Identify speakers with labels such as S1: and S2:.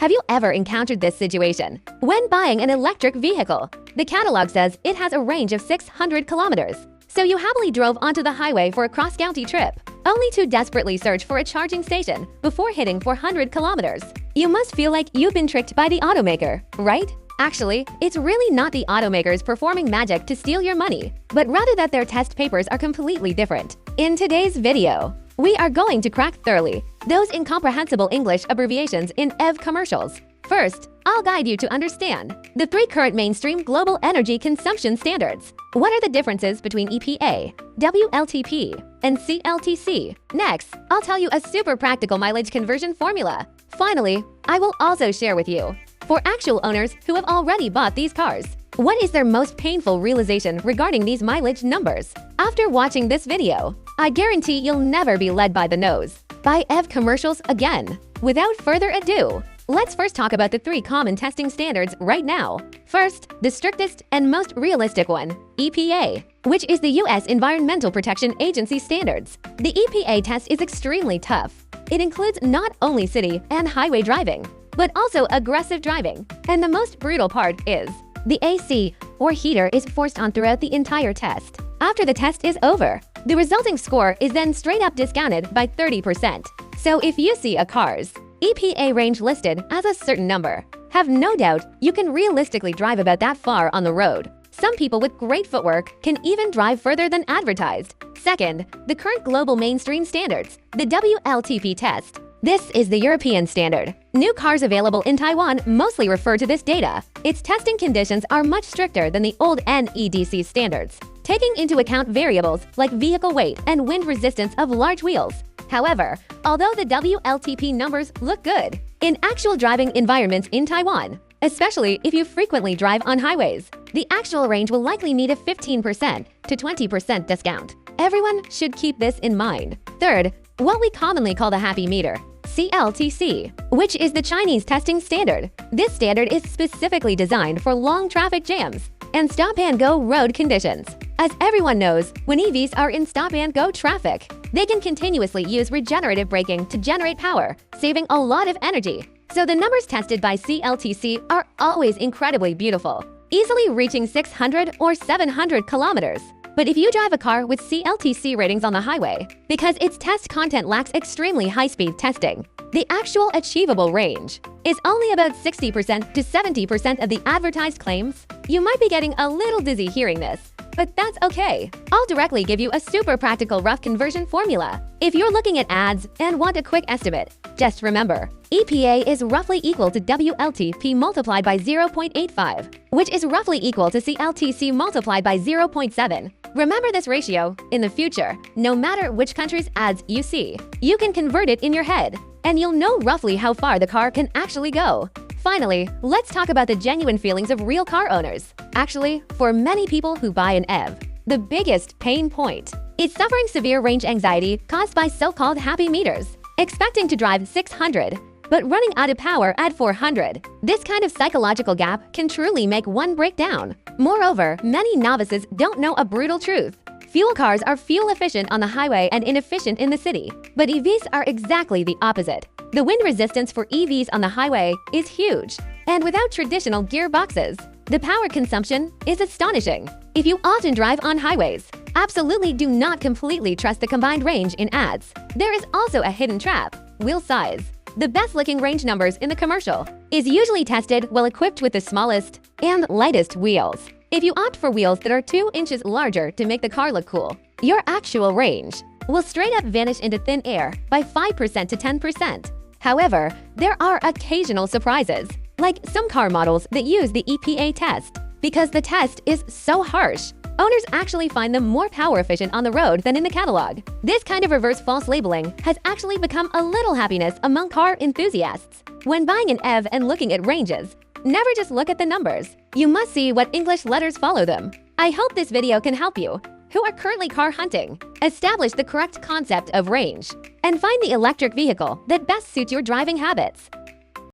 S1: Have you ever encountered this situation? When buying an electric vehicle, the catalog says it has a range of 600 kilometers. So you happily drove onto the highway for a cross-county trip, only to desperately search for a charging station before hitting 400 kilometers. You must feel like you've been tricked by the automaker, right? Actually, it's really not the automakers performing magic to steal your money, but rather that their test papers are completely different. In today's video, we are going to crack thoroughly those incomprehensible English abbreviations in EV commercials. First, I'll guide you to understand the 3 current mainstream global energy consumption standards. What are the differences between EPA, WLTP, and CLTC? Next, I'll tell you a super practical mileage conversion formula. Finally, I will also share with you, for actual owners who have already bought these cars, what is their most painful realization regarding these mileage numbers? After watching this video, I guarantee you'll never be led by the nose by EV commercials again. Without further ado, let's first talk about the 3 common testing standards right now. First, the strictest and most realistic one, EPA, which is the U.S. Environmental Protection Agency standards. The EPA test is extremely tough. It includes not only city and highway driving, but also aggressive driving. And the most brutal part is the AC, or heater, is forced on throughout the entire test. After the test is over, the resulting score is then straight up discounted by 30%. So if you see a car's EPA range listed as a certain number, have no doubt you can realistically drive about that far on the road. Some people with great footwork can even drive further than advertised. Second, the current global mainstream standards, the WLTP test. This is the European standard. New cars available in Taiwan mostly refer to this data. Its testing conditions are much stricter than the old NEDC standards, taking into account variables like vehicle weight and wind resistance of large wheels. However, although the WLTP numbers look good, in actual driving environments in Taiwan, especially if you frequently drive on highways, the actual range will likely need a 15% to 20% discount. Everyone should keep this in mind. Third, what we commonly call the happy meter, CLTC, which is the Chinese testing standard. This standard is specifically designed for long traffic jams and stop-and-go road conditions. As everyone knows, when EVs are in stop-and-go traffic, they can continuously use regenerative braking to generate power, saving a lot of energy. So the numbers tested by CLTC are always incredibly beautiful, easily reaching 600 or 700 kilometers. But if you drive a car with CLTC ratings on the highway, because its test content lacks extremely high-speed testing, the actual achievable range is only about 60% to 70% of the advertised claims. You might be getting a little dizzy hearing this, but that's okay. I'll directly give you a super practical rough conversion formula. If you're looking at ads and want a quick estimate, just remember, EPA is roughly equal to WLTP multiplied by 0.85, which is roughly equal to CLTC multiplied by 0.7. Remember this ratio. In the future, no matter which country's ads you see, you can convert it in your head, and you'll know roughly how far the car can actually go. Finally, let's talk about the genuine feelings of real car owners. Actually, for many people who buy an EV, the biggest pain point is suffering severe range anxiety caused by so-called happy meters, expecting to drive 600, but running out of power at 400. This kind of psychological gap can truly make one break down. Moreover, many novices don't know a brutal truth. Fuel cars are fuel efficient on the highway and inefficient in the city, but EVs are exactly the opposite. The wind resistance for EVs on the highway is huge, and without traditional gearboxes, the power consumption is astonishing. If you often drive on highways, absolutely do not completely trust the combined range in ads. There is also a hidden trap: wheel size. The best-looking range numbers in the commercial is usually tested while equipped with the smallest and lightest wheels. If you opt for wheels that are 2 inches larger to make the car look cool, your actual range will straight up vanish into thin air by 5% to 10%. However, there are occasional surprises, like some car models that use the EPA test. Because the test is so harsh, owners actually find them more power efficient on the road than in the catalog. This kind of reverse false labeling has actually become a little happiness among car enthusiasts. When buying an EV and looking at ranges, never just look at the numbers. You must see what English letters follow them. I hope this video can help you, who are currently car hunting, establish the correct concept of range, and find the electric vehicle that best suits your driving habits.